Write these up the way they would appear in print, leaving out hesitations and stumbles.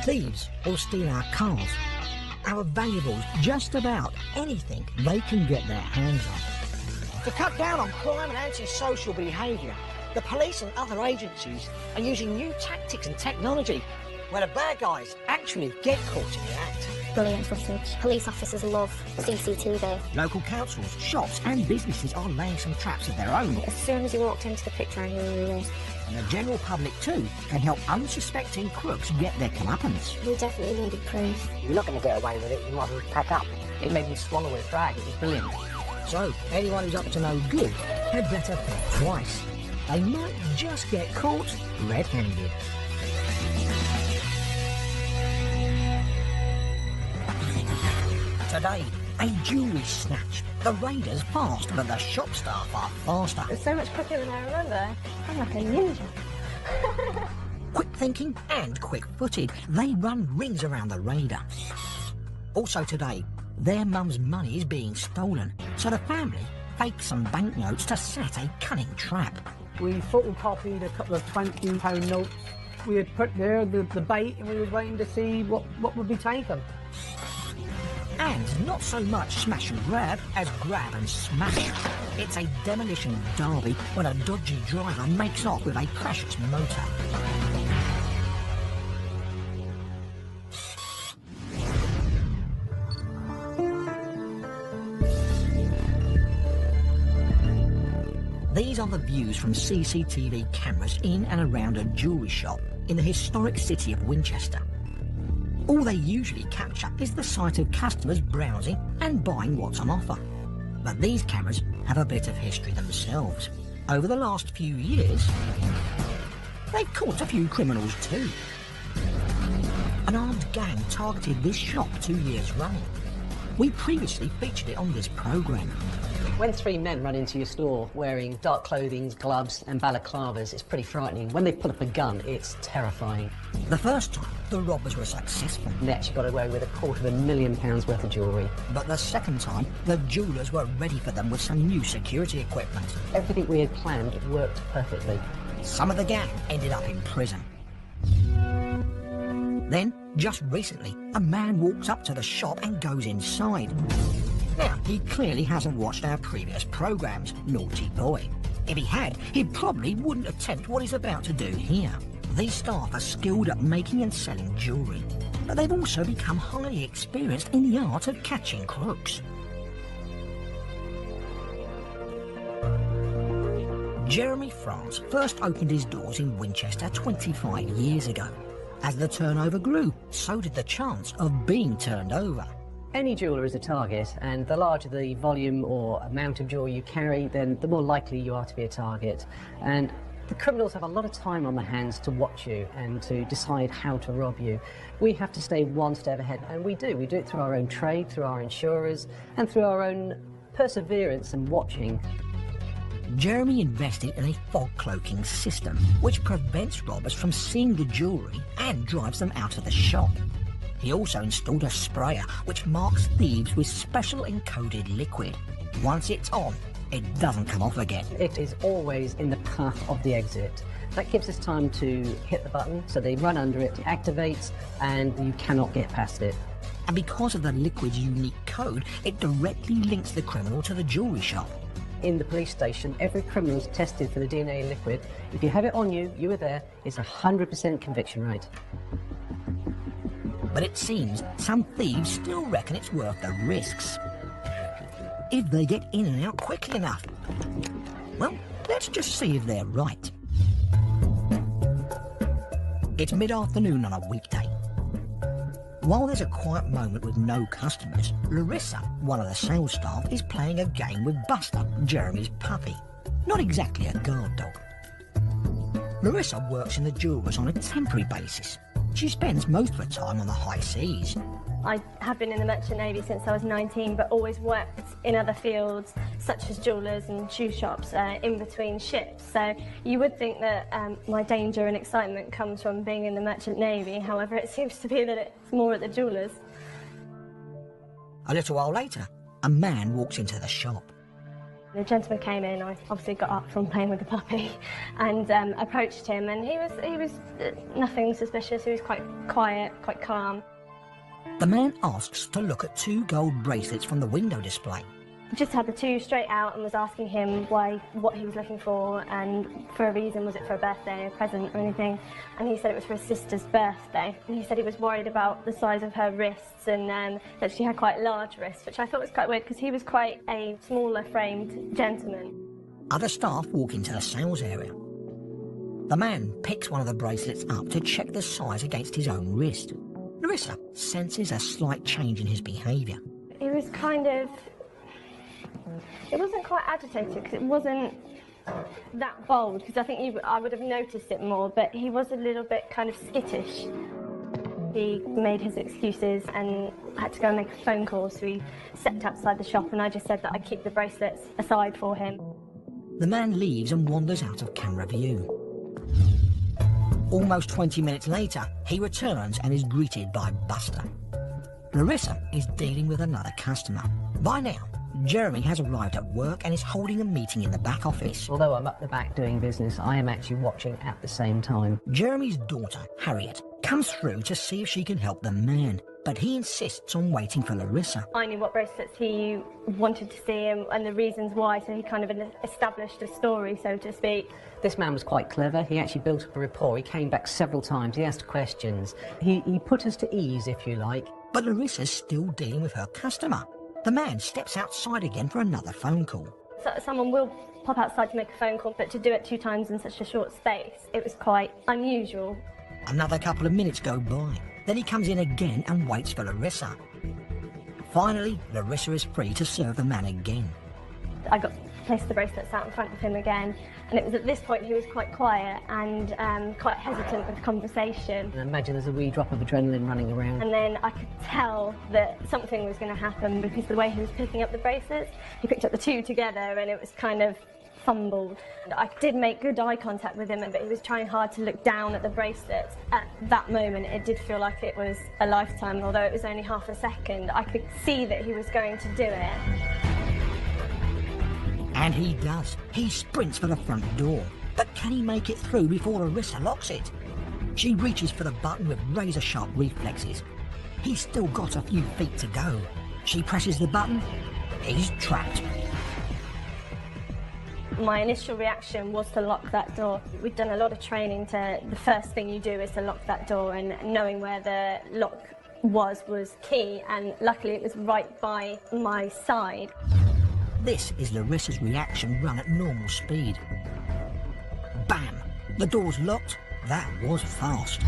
Thieves will steal our cars, our valuables, just about anything they can get their hands on. To cut down on crime and antisocial behaviour, the police and other agencies are using new tactics and technology where the bad guys actually get caught in the act. Brilliant footage. Police officers love CCTV. Local councils, shops and businesses are laying some traps of their own. As soon as you walked into the picture, I knew who he was. And the general public too can help unsuspecting crooks get their comeuppance. We definitely needed proof. You're not going to get away with it, you might as well pack up. It made me swallow a drag, it was brilliant. So, anyone who's up to no good had better think twice. They might just get caught red-handed. Today, a jewellery snatch. The raiders fast, but the shop staff are faster. It's so much quicker than I remember. I'm like a ninja. Quick thinking and quick-footed, they run rings around the raider. Also today, their mum's money is being stolen, so the family fakes some banknotes to set a cunning trap. We photocopied a couple of £20 notes. We had put there the bait, and we were waiting to see what would be taken. And not so much smash and grab as grab and smash. It's a demolition derby when a dodgy driver makes off with a precious motor. These are the views from CCTV cameras in and around a jewellery shop in the historic city of Winchester. All they usually capture is the sight of customers browsing and buying what's on offer. But these cameras have a bit of history themselves. Over the last few years, they've caught a few criminals too. An armed gang targeted this shop 2 years running. We previously featured it on this programme. When three men run into your store wearing dark clothing, gloves and balaclavas, it's pretty frightening. When they pull up a gun, it's terrifying. The first time, the robbers were successful. They actually got away with £250,000 worth of jewellery. But the second time, the jewellers were ready for them with some new security equipment. Everything we had planned worked perfectly. Some of the gang ended up in prison. Then, just recently, a man walks up to the shop and goes inside. Now, he clearly hasn't watched our previous programmes, naughty boy. If he had, he probably wouldn't attempt what he's about to do here. These staff are skilled at making and selling jewellery, but they've also become highly experienced in the art of catching crooks. Jeremy France first opened his doors in Winchester 25 years ago. As the turnover grew, so did the chance of being turned over. Any jeweller is a target, and the larger the volume or amount of jewellery you carry, then the more likely you are to be a target. And the criminals have a lot of time on their hands to watch you and to decide how to rob you. We have to stay one step ahead, and we do. We do it through our own trade, through our insurers, and through our own perseverance and watching. Jeremy invested in a fog cloaking system which prevents robbers from seeing the jewellery and drives them out of the shop. He also installed a sprayer which marks thieves with special encoded liquid. Once it's on, it doesn't come off again. It is always in the path of the exit. That gives us time to hit the button, so they run under it, activates, and you cannot get past it. And because of the liquid's unique code, it directly links the criminal to the jewellery shop. In the police station, every criminal is tested for the DNA liquid. If you have it on you, you were there, it's a 100% conviction rate. But it seems some thieves still reckon it's worth the risks, if they get in and out quickly enough. Well, let's just see if they're right. It's mid-afternoon on a weekday. While there's a quiet moment with no customers, Larissa, one of the sales staff, is playing a game with Buster, Jeremy's puppy. Not exactly a guard dog. Larissa works in the jewellers on a temporary basis. She spends most of her time on the high seas. I have been in the Merchant Navy since I was 19, but always worked in other fields, such as jewellers and shoe shops, in between ships. So you would think that my danger and excitement comes from being in the Merchant Navy. However, it seems to be that it's more at the jewellers. A little while later, a man walks into the shop. The gentleman came in, I obviously got up from playing with the puppy and approached him, and he was nothing suspicious. He was quite quiet, quite calm. The man asks to look at 2 gold bracelets from the window display. Just had the 2 straight out and was asking him what he was looking for, and for a reason. Was it for a birthday, a present or anything? And he said it was for his sister's birthday. And he said he was worried about the size of her wrists, and that she had quite large wrists, which I thought was quite weird because he was quite a smaller framed gentleman. Other staff walk into the sales area. The man picks one of the bracelets up to check the size against his own wrist. Larissa senses a slight change in his behaviour. He was it wasn't quite agitated because it wasn't that bold, because I think I would have noticed it more, but he was a little bit kind of skittish. He made his excuses and had to go and make a phone call, so he stepped outside the shop and I just said that I'd keep the bracelets aside for him. The man leaves and wanders out of camera view. Almost 20 minutes later, he returns and is greeted by Buster. Larissa is dealing with another customer. By now, Jeremy has arrived at work and is holding a meeting in the back office. Although I'm up the back doing business, I am actually watching at the same time. Jeremy's daughter, Harriet, comes through to see if she can help the man, but he insists on waiting for Larissa. I knew what bracelets he wanted to see and the reasons why, so he kind of established a story, so to speak. This man was quite clever. He actually built up a rapport. He came back several times. He asked questions. He put us to ease, if you like. But Larissa's still dealing with her customer. The man steps outside again for another phone call. So someone will pop outside to make a phone call, but to do it 2 times in such a short space, it was quite unusual. Another couple of minutes go by. Then he comes in again and waits for Larissa. Finally, Larissa is free to serve the man again. I placed the bracelets out in front of him again, and it was at this point he was quite quiet and quite hesitant with conversation. And I imagine there's a wee drop of adrenaline running around. And then I could tell that something was going to happen because the way he was picking up the bracelets, he picked up the 2 together and it was kind of fumbled. I did make good eye contact with him, but he was trying hard to look down at the bracelets. At that moment, it did feel like it was a lifetime, although it was only half a second. I could see that he was going to do it. And he does. He sprints for the front door. But can he make it through before Larissa locks it? She reaches for the button with razor-sharp reflexes. He's still got a few feet to go. She presses the button. He's trapped. My initial reaction was to lock that door. We'd done a lot of training the first thing you do is to lock that door, and knowing where the lock was key, and luckily it was right by my side. This is Larissa's reaction run at normal speed. Bam! The door's locked. That was fast.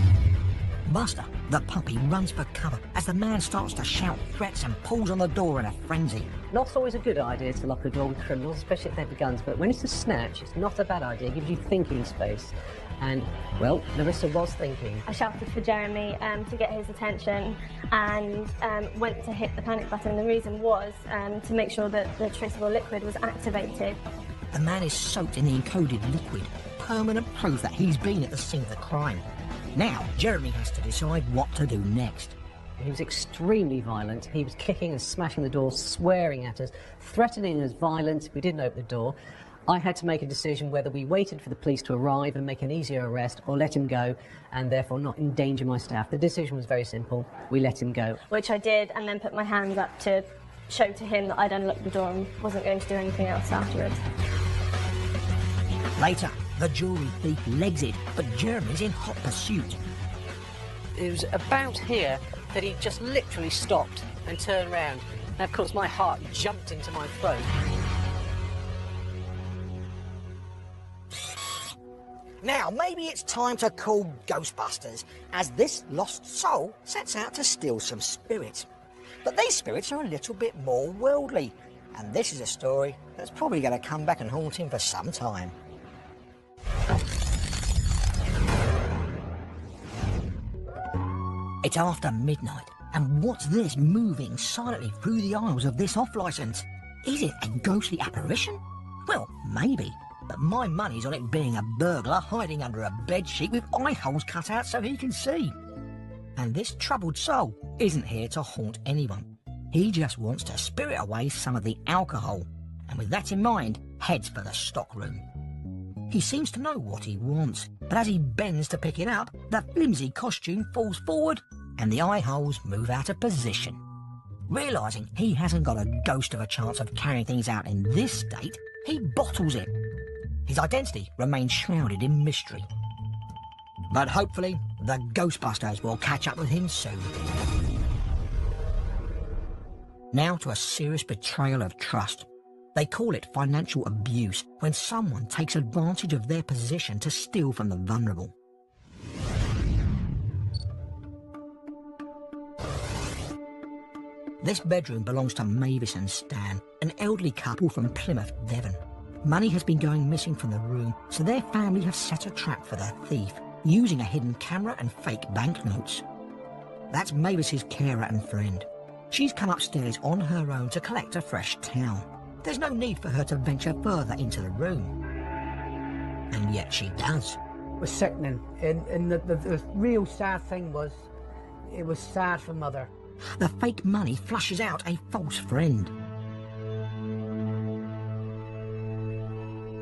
Buster, the puppy, runs for cover as the man starts to shout threats and pulls on the door in a frenzy. Not always a good idea to lock a door with criminals, especially if they've the guns, but when it's a snatch, it's not a bad idea. It gives you thinking space. And, well, Larissa was thinking. I shouted for Jeremy to get his attention and went to hit the panic button. The reason was to make sure that the traceable liquid was activated. The man is soaked in the encoded liquid, permanent proof that he's been at the scene of the crime. Now, Jeremy has to decide what to do next. He was extremely violent. He was kicking and smashing the door, swearing at us, threatening us violence if we didn't open the door. I had to make a decision whether we waited for the police to arrive and make an easier arrest, or let him go and therefore not endanger my staff. The decision was very simple. We let him go. Which I did, and then put my hands up to show to him that I'd unlocked the door and wasn't going to do anything else afterwards. Later, the jewellery thief legs it, but Jeremy's in hot pursuit. It was about here that he just literally stopped and turned round. And of course my heart jumped into my throat. Now, maybe it's time to call Ghostbusters, as this lost soul sets out to steal some spirits. But these spirits are a little bit more worldly, and this is a story that's probably going to come back and haunt him for some time. It's after midnight, and what's this moving silently through the aisles of this off-licence? Is it a ghostly apparition? Well, maybe. But my money's on it being a burglar hiding under a bedsheet with eye holes cut out so he can see. And this troubled soul isn't here to haunt anyone. He just wants to spirit away some of the alcohol. and with that in mind, heads for the stockroom. He seems to know what he wants, but as he bends to pick it up, the flimsy costume falls forward and the eye holes move out of position. Realising he hasn't got a ghost of a chance of carrying things out in this state, he bottles it. His identity remains shrouded in mystery. But hopefully, the Ghostbusters will catch up with him soon. Now to a serious betrayal of trust. They call it financial abuse when someone takes advantage of their position to steal from the vulnerable. This bedroom belongs to Mavis and Stan, an elderly couple from Plymouth, Devon. Money has been going missing from the room, so their family have set a trap for the thief, using a hidden camera and fake banknotes. That's Mavis's carer and friend. She's come upstairs on her own to collect a fresh towel. There's no need for her to venture further into the room. And yet she does. It was sickening. And the real sad thing was, it was sad for Mother. The fake money flushes out a false friend.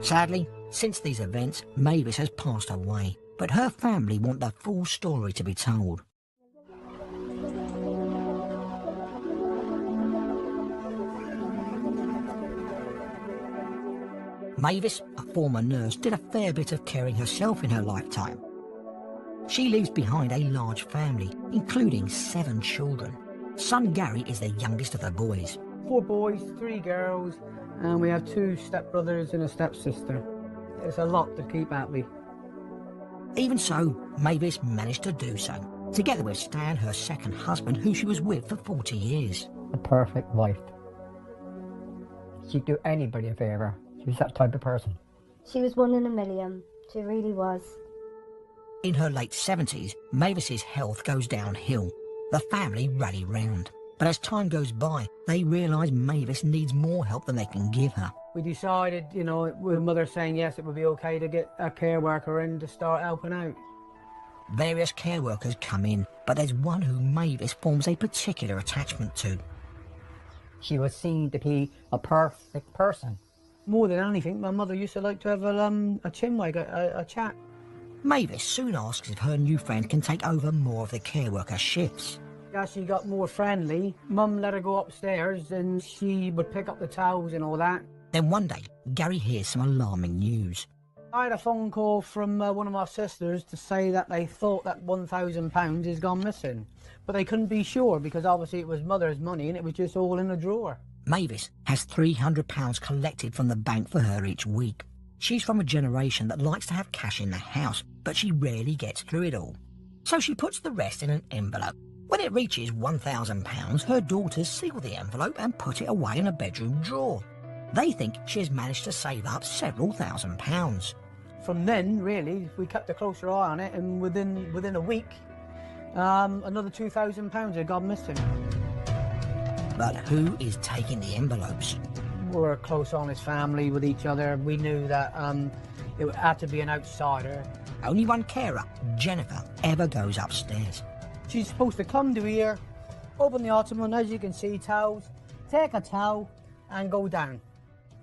Sadly, since these events, Mavis has passed away, but her family want the full story to be told. Mavis, a former nurse, did a fair bit of caring herself in her lifetime. She leaves behind a large family, including 7 children. Son Gary is the youngest of the boys. 4 boys, 3 girls, and we have 2 stepbrothers and a stepsister. It's a lot to keep happy. Even so, Mavis managed to do so, together with Stan, her second husband, who she was with for 40 years. A perfect wife. She'd do anybody a favour. She was that type of person. She was 1 in a million. She really was. In her late 70s, Mavis's health goes downhill. The family rally round. But as time goes by, they realise Mavis needs more help than they can give her. We decided, you know, with Mother saying yes, it would be okay to get a care worker in to start helping out. Various care workers come in, but there's one who Mavis forms a particular attachment to. She was seen to be a perfect person. More than anything, my mother used to like to have a chinwag, a chat. Mavis soon asks if her new friend can take over more of the care worker shifts. As she got more friendly, Mum let her go upstairs and she would pick up the towels and all that. Then one day, Gary hears some alarming news. I had a phone call from one of my sisters to say that they thought that £1,000 has gone missing. But they couldn't be sure because obviously it was Mother's money and it was just all in a drawer. Mavis has £300 collected from the bank for her each week. She's from a generation that likes to have cash in the house, but she rarely gets through it all. So she puts the rest in an envelope. When it reaches £1,000, her daughters seal the envelope and put it away in a bedroom drawer. They think she has managed to save up several £1,000s. From then, really, we kept a closer eye on it, and within a week, another £2,000 had gone missing. But who is taking the envelopes? We're a close, honest family with each other. We knew that it had to be an outsider. Only one carer, Jennifer, ever goes upstairs. She's supposed to come to here, open the ottoman, as you can see, towels, take a towel and go down.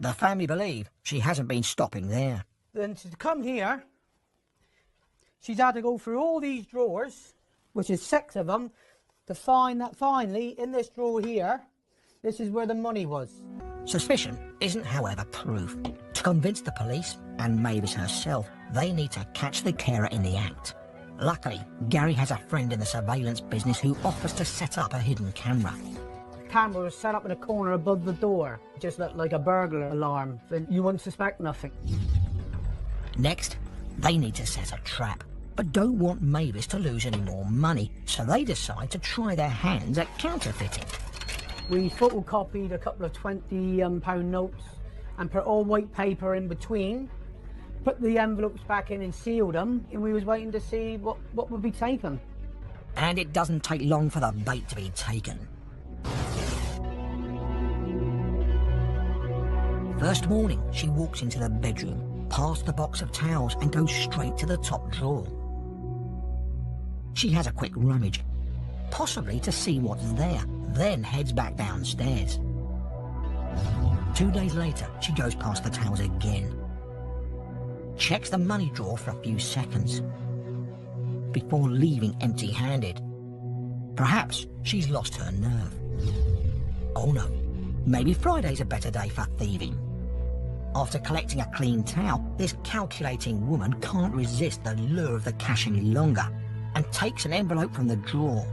The family believe she hasn't been stopping there. Then to come here, she's had to go through all these drawers, which is 6 of them, to find that finally, in this drawer here, this is where the money was. Suspicion isn't, however, proof. To convince the police, and Mavis herself, they need to catch the carer in the act. Luckily, Gary has a friend in the surveillance business who offers to set up a hidden camera. The camera was set up in a corner above the door, just like a burglar alarm, then you wouldn't suspect nothing. Next, they need to set a trap, but don't want Mavis to lose any more money, so they decide to try their hands at counterfeiting. We photocopied a couple of £20 notes and put all white paper in between, put the envelopes back in and sealed them, and we was waiting to see what would be taken. And it doesn't take long for the bait to be taken. First morning, she walks into the bedroom, past the box of towels, and goes straight to the top drawer. She has a quick rummage, possibly to see what's there, then heads back downstairs. 2 days later, she goes past the towels again. Checks the money drawer for a few seconds before leaving empty-handed. Perhaps she's lost her nerve. Oh no, maybe Friday's a better day for thieving. After collecting a clean towel, this calculating woman can't resist the lure of the cash any longer and takes an envelope from the drawer.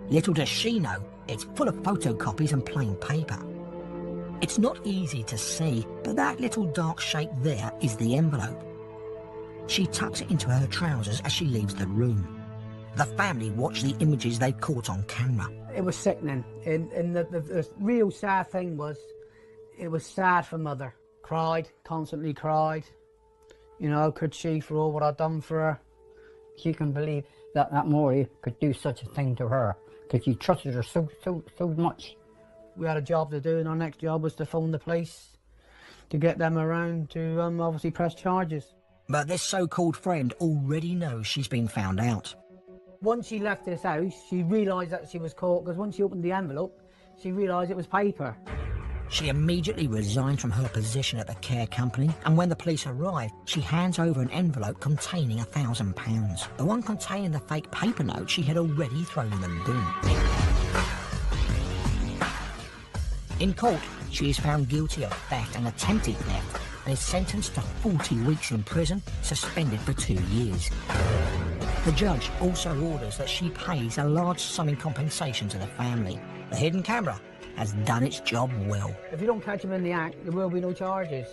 Little does she know, it's full of photocopies and plain paper. It's not easy to see, but that little dark shape there is the envelope. She tucks it into her trousers as she leaves the room. The family watch the images they caught on camera. It was sickening, and the real sad thing was, it was sad for Mother. Cried, constantly cried. You know, could she, for all what I'd done for her. She couldn't believe that Maury could do such a thing to her, because she trusted her so much. We had a job to do, and our next job was to phone the police to get them around to obviously press charges. But this so-called friend already knows she's been found out. Once she left this house, she realised that she was caught, because once she opened the envelope, she realised it was paper. She immediately resigned from her position at the care company, and when the police arrive, she hands over an envelope containing £1,000. The one containing the fake paper note she had already thrown in the bin. In court, she is found guilty of theft and attempted theft, and is sentenced to 40 weeks in prison, suspended for 2 years. The judge also orders that she pays a large sum in compensation to the family. The hidden camera has done its job well. If you don't catch him in the act, there will be no charges.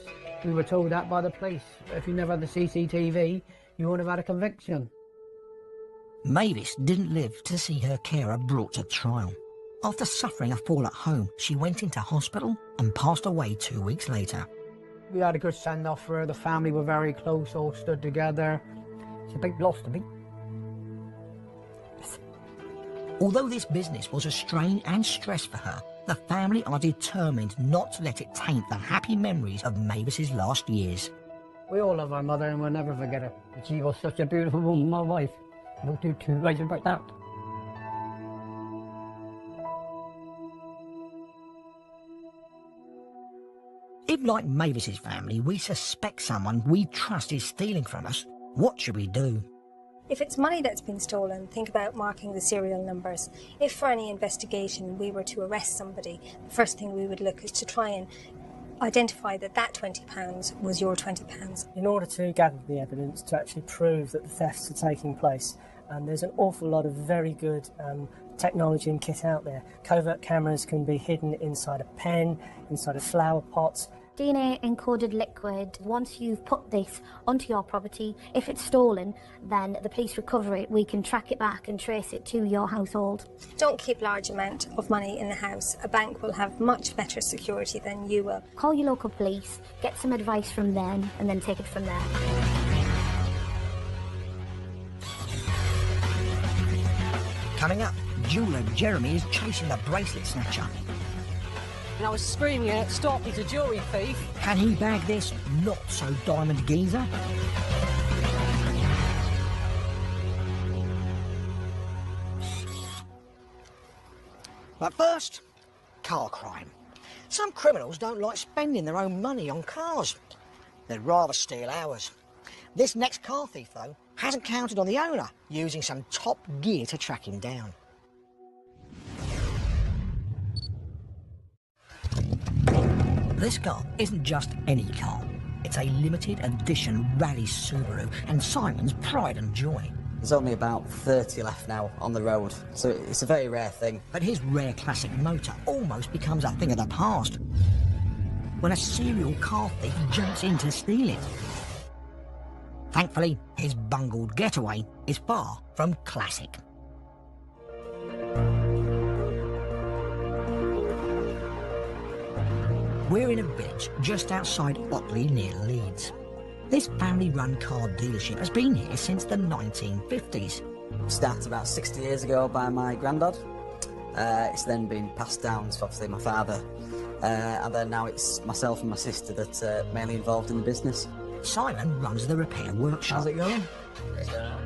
We were told that by the police. If you never had the CCTV, you wouldn't have had a conviction. Mavis didn't live to see her carer brought to trial. After suffering a fall at home, she went into hospital and passed away 2 weeks later. We had a good send-off for her. The family were very close, all stood together. It's a big loss to me. Although this business was a strain and stress for her, the family are determined not to let it taint the happy memories of Mavis's last years. We all love our mother and we'll never forget her. She was such a beautiful woman, my wife. No two ways about that. If, like Mavis's family, we suspect someone we trust is stealing from us, what should we do? If it's money that's been stolen, think about marking the serial numbers. If for any investigation we were to arrest somebody, the first thing we would look is to try and identify that £20 was your £20. In order to gather the evidence to actually prove that the thefts are taking place, there's an awful lot of very good technology and kit out there. Covert cameras can be hidden inside a pen, inside a flower pot. DNA encoded liquid, once you've put this onto your property, if it's stolen, then the police recover it, we can track it back and trace it to your household. Don't keep large amount of money in the house. A bank will have much better security than you will. Call your local police, get some advice from them, and then take it from there. Coming up, jeweller Jeremy is chasing the bracelet snatcher. And I was screaming out, "Stop, he's a jewellery thief." Can he bag this not-so-diamond geezer? But first, car crime. Some criminals don't like spending their own money on cars. They'd rather steal ours. This next car thief, though, hasn't counted on the owner using some top gear to track him down. This car isn't just any car. It's a limited edition rally Subaru and Simon's pride and joy. There's only about 30 left now on the road, so it's a very rare thing. But his rare classic motor almost becomes a thing of the past when a serial car thief jumps in to steal it. Thankfully, his bungled getaway is far from classic. We're in a village just outside Otley near Leeds. This family-run car dealership has been here since the 1950s. Started about 60 years ago by my granddad. It's then been passed down to obviously my father. And then now it's myself and my sister that are mainly involved in the business. Simon runs the repair workshop. How's it going?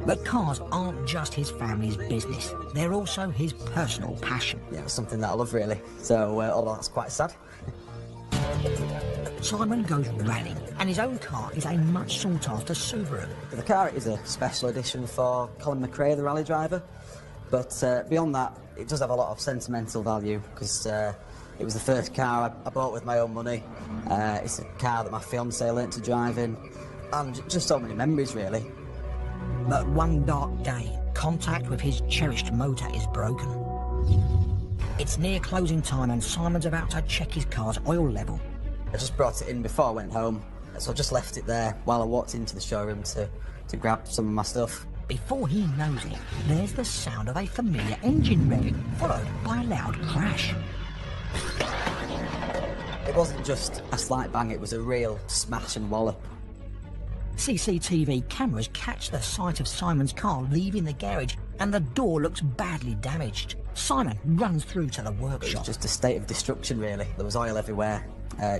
But cars aren't just his family's business. They're also his personal passion. Yeah, it's something that I love really. So, although that's quite sad. Simon goes rallying, and his own car is a much sought after Subaru. The car is a special edition for Colin McRae, the rally driver, but beyond that, it does have a lot of sentimental value because it was the first car I bought with my own money. It's a car that my fiancée learnt to drive in, and just so many memories, really. But one dark day, contact with his cherished motor is broken. It's near closing time, and Simon's about to check his car's oil level. I just brought it in before I went home, so I just left it there while I walked into the showroom to grab some of my stuff. Before he knows it, there's the sound of a familiar engine revving, followed by a loud crash. It wasn't just a slight bang, it was a real smash and wallop. CCTV cameras catch the sight of Simon's car leaving the garage, and the door looks badly damaged. Simon runs through to the workshop. It was just a state of destruction, really. There was oil everywhere,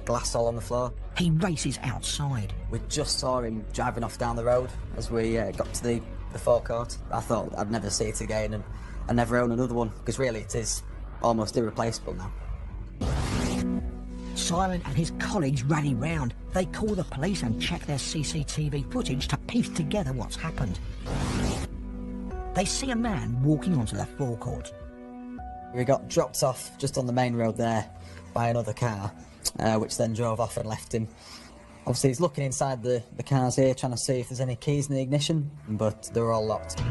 glass all on the floor. He races outside. We just saw him driving off down the road as we got to the forecourt. I thought I'd never see it again and I'd never own another one, because really it is almost irreplaceable now. Simon and his colleagues rally round. They call the police and check their CCTV footage to piece together what's happened. They see a man walking onto the forecourt. We got dropped off just on the main road there by another car, which then drove off and left him. Obviously he's looking inside the cars here, trying to see if there's any keys in the ignition, but they're all locked.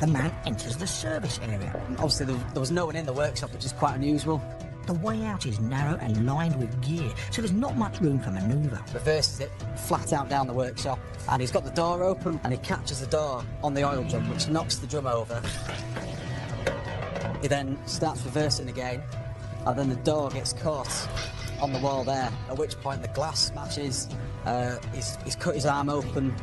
The man enters the service area. Obviously there was no one in the workshop, which is quite unusual. The way out is narrow and lined with gear, so there's not much room for manoeuvre. Reverses it flat out down the workshop, and he's got the door open, and he catches the door on the oil drum, which knocks the drum over. He then starts reversing again, and then the door gets caught on the wall there, at which point the glass smashes. He's cut his arm open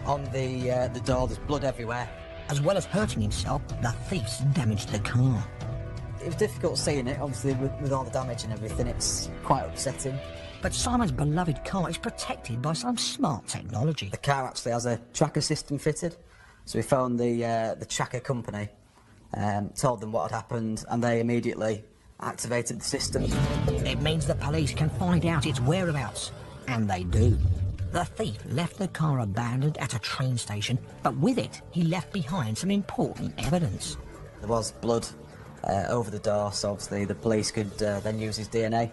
on the door, there's blood everywhere. As well as hurting himself, the thieves damaged the car. It was difficult seeing it, obviously, with all the damage and everything. It's quite upsetting. But Simon's beloved car is protected by some smart technology. The car actually has a tracker system fitted, so we phoned the tracker company, told them what had happened, and they immediately activated the system. It means the police can find out its whereabouts, and they do. The thief left the car abandoned at a train station, but with it, he left behind some important evidence. There was blood over the door, so obviously the police could then use his DNA.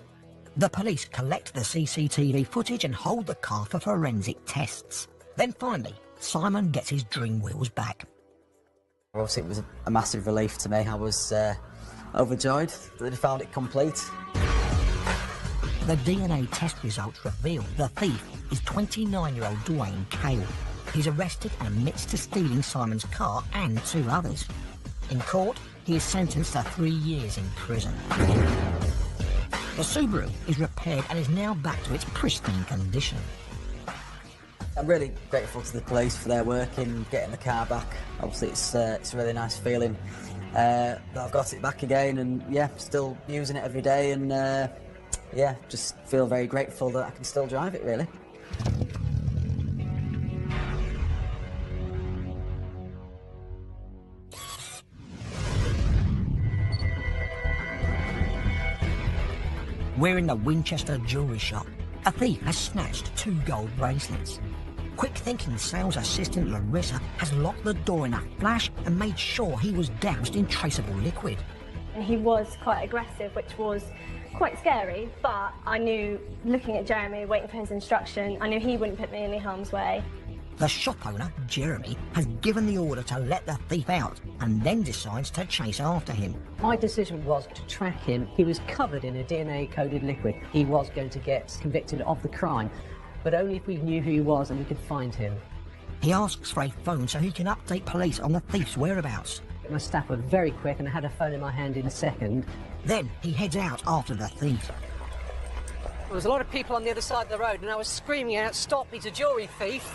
The police collect the CCTV footage and hold the car for forensic tests. Then finally, Simon gets his dream wheels back. Obviously it was a massive relief to me. I was overjoyed that they found it complete. The DNA test results reveal the thief is 29-year-old Dwayne Cale. He's arrested and admits to stealing Simon's car and 2 others. In court, he is sentenced to 3 years in prison. The Subaru is repaired and is now back to its pristine condition. I'm really grateful to the police for their work in getting the car back. Obviously it's a really nice feeling that I've got it back again, and yeah, still using it every day, and yeah, just feel very grateful that I can still drive it, really. We're in the Winchester jewellery shop. A thief has snatched 2 gold bracelets. Quick-thinking sales assistant Larissa has locked the door in a flash and made sure he was doused in traceable liquid. And he was quite aggressive, which was quite scary, but I knew, looking at Jeremy, waiting for his instruction, I knew he wouldn't put me in any harm's way. The shop owner, Jeremy, has given the order to let the thief out and then decides to chase after him. My decision was to track him. He was covered in a DNA-coded liquid. He was going to get convicted of the crime, but only if we knew who he was and we could find him. He asks for a phone so he can update police on the thief's whereabouts. My staff were very quick and I had a phone in my hand in a second. Then he heads out after the thief. There was a lot of people on the other side of the road and I was screaming out, "Stop, he's a jewellery thief!"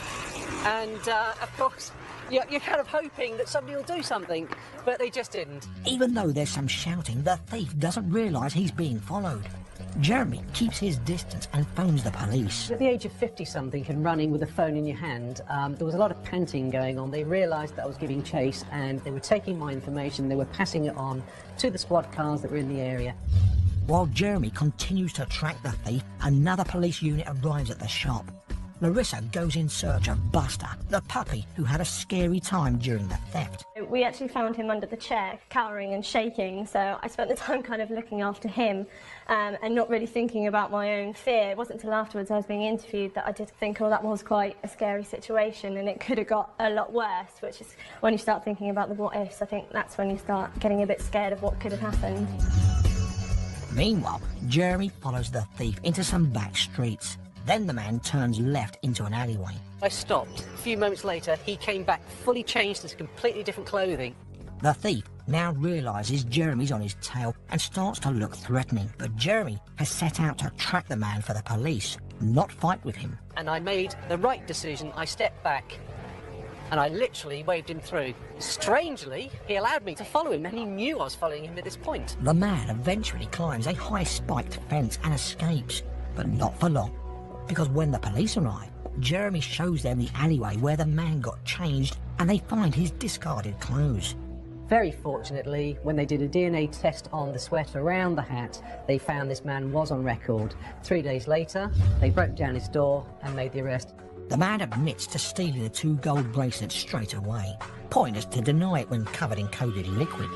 And, of course, you're kind of hoping that somebody will do something, but they just didn't. Even though there's some shouting, the thief doesn't realise he's being followed. Jeremy keeps his distance and phones the police. At the age of 50-something and running with a phone in your hand, there was a lot of panting going on. They realised that I was giving chase and they were taking my information, they were passing it on to the squad cars that were in the area. While Jeremy continues to track the thief, another police unit arrives at the shop. Larissa goes in search of Buster, the puppy who had a scary time during the theft. We actually found him under the chair, cowering and shaking, so I spent the time kind of looking after him and not really thinking about my own fear. It wasn't until afterwards I was being interviewed that I did think, oh, that was quite a scary situation and it could have got a lot worse, which is when you start thinking about the what-ifs. I think that's when you start getting a bit scared of what could have happened. Meanwhile, Jeremy follows the thief into some back streets. Then the man turns left into an alleyway. I stopped. A few moments later, he came back fully changed in completely different clothing. The thief now realises Jeremy's on his tail and starts to look threatening. But Jeremy has set out to track the man for the police, not fight with him. And I made the right decision. I stepped back and I literally waved him through. Strangely, he allowed me to follow him and he knew I was following him at this point. The man eventually climbs a high spiked fence and escapes, but not for long. Because when the police arrive, Jeremy shows them the alleyway where the man got changed and they find his discarded clothes. Very fortunately, when they did a DNA test on the sweat around the hat, they found this man was on record. 3 days later, they broke down his door and made the arrest. The man admits to stealing the 2 gold bracelets straight away. Pointless to deny it when covered in coated liquid.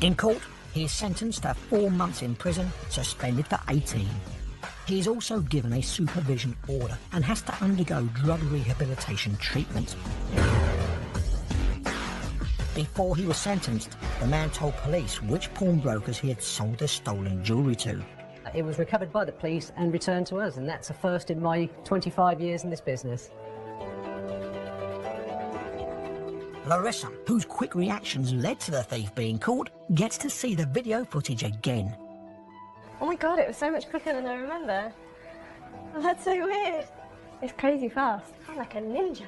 In court, he is sentenced to 4 months in prison, suspended for 18. He is also given a supervision order and has to undergo drug rehabilitation treatment. Before he was sentenced, the man told police which pawnbrokers he had sold the stolen jewellery to. It was recovered by the police and returned to us, and that's a first in my 25 years in this business. Larissa, whose quick reactions led to the thief being caught, gets to see the video footage again. Oh my god, it was so much quicker than I remember. Oh, that's so weird. It's crazy fast. I'm like a ninja.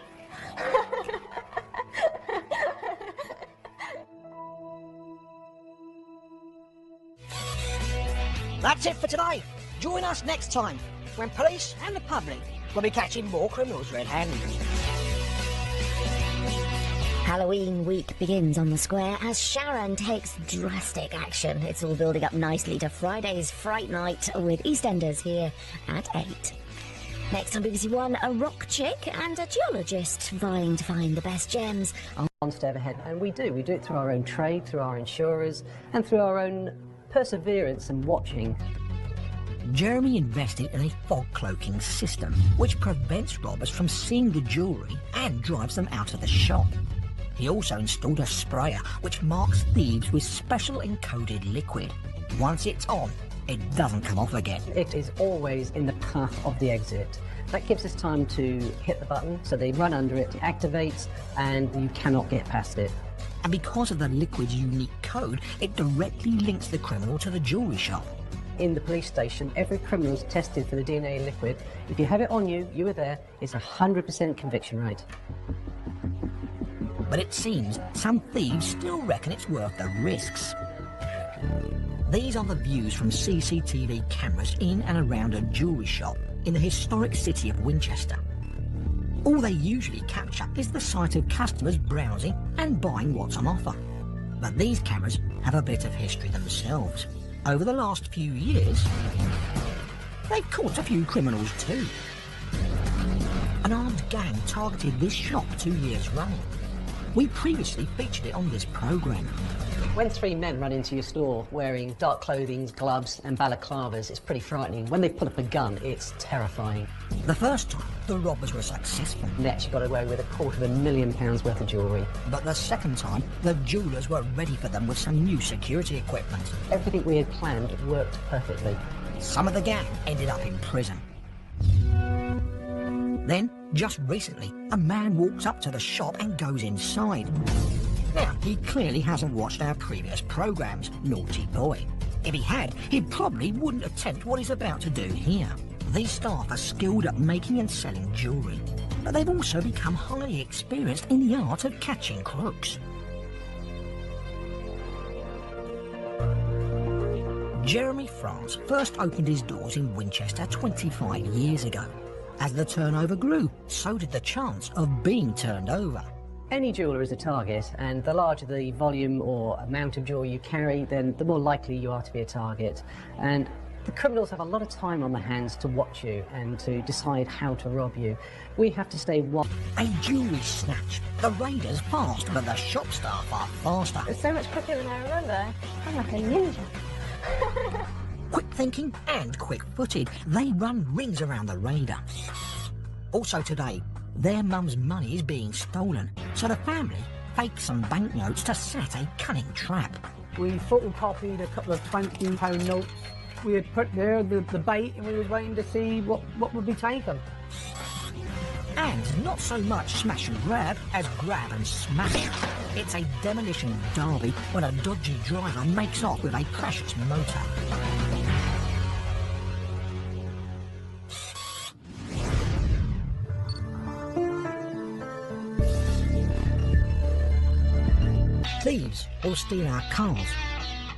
That's it for today. Join us next time when police and the public will be catching more criminals red-handed. Halloween week begins on the square as Sharon takes drastic action. It's all building up nicely to Friday's Fright Night with EastEnders here at 8. Next on BBC One, a rock chick and a geologist vying to find the best gems. One step ahead, and we do it through our own trade, through our insurers, and through our own perseverance and watching. Jeremy invested in a fog cloaking system which prevents robbers from seeing the jewellery and drives them out of the shop. He also installed a sprayer which marks thieves with special encoded liquid. Once it's on, it doesn't come off again. It is always in the path of the exit. That gives us time to hit the button, so they run under it, it activates, and you cannot get past it. And because of the liquid's unique code, it directly links the criminal to the jewellery shop. In the police station, every criminal is tested for the DNA liquid. If you have it on you, you were there, it's a 100% conviction rate. But it seems some thieves still reckon it's worth the risks. These are the views from CCTV cameras in and around a jewellery shop in the historic city of Winchester. All they usually capture is the sight of customers browsing and buying what's on offer. But these cameras have a bit of history themselves. Over the last few years, they've caught a few criminals too. An armed gang targeted this shop 2 years running. We previously featured it on this programme. When 3 men run into your store wearing dark clothing, gloves and balaclavas, it's pretty frightening. When they pull up a gun, it's terrifying. The first time, the robbers were successful. They actually got away with £250,000 worth of jewellery. But the second time, the jewellers were ready for them with some new security equipment. Everything we had planned worked perfectly. Some of the gang ended up in prison. Then, just recently, a man walks up to the shop and goes inside. Now, he clearly hasn't watched our previous programmes, naughty boy. If he had, he probably wouldn't attempt what he's about to do here. These staff are skilled at making and selling jewellery, but they've also become highly experienced in the art of catching crooks. Jeremy France first opened his doors in Winchester 25 years ago. As the turnover grew, so did the chance of being turned over. Any jeweller is a target, and the larger the volume or amount of jewellery you carry, then the more likely you are to be a target. And the criminals have a lot of time on their hands to watch you and to decide how to rob you. We have to stay watch. A jewellery snatch. The raiders fast, but the shop staff are faster. It's so much quicker than I remember. I'm like a ninja. Quick thinking and quick-footed, they run rings around the raider. Also today, their mum's money is being stolen, so the family fakes some banknotes to set a cunning trap. We photocopied a couple of £20 notes. We had put there the bait, and we was waiting to see what would be taken. And not so much smash and grab as grab and smash. It's a demolition derby when a dodgy driver makes off with a precious motor. Thieves will steal our cars,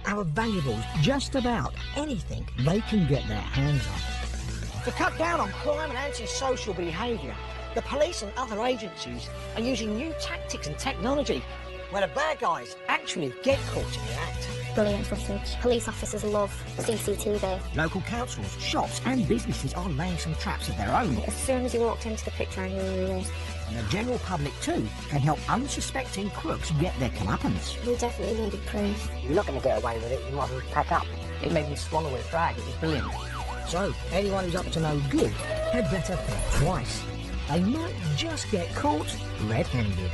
our valuables, just about anything they can get their hands on. To cut down on crime and antisocial behaviour, the police and other agencies are using new tactics and technology where the bad guys actually get caught in the act. Brilliant footage. Police officers love CCTV. Local councils, shops and businesses are laying some traps of their own. As soon as you walked into the picture, I knew who he was. And the general public too can help unsuspecting crooks get their comeuppance. We definitely needed proof. You're not going to get away with it, you might as well pack up. It made me swallow with pride. It was brilliant. So, anyone who's up to no good had better think twice. They might just get caught red-handed.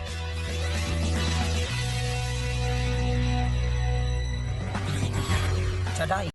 Today.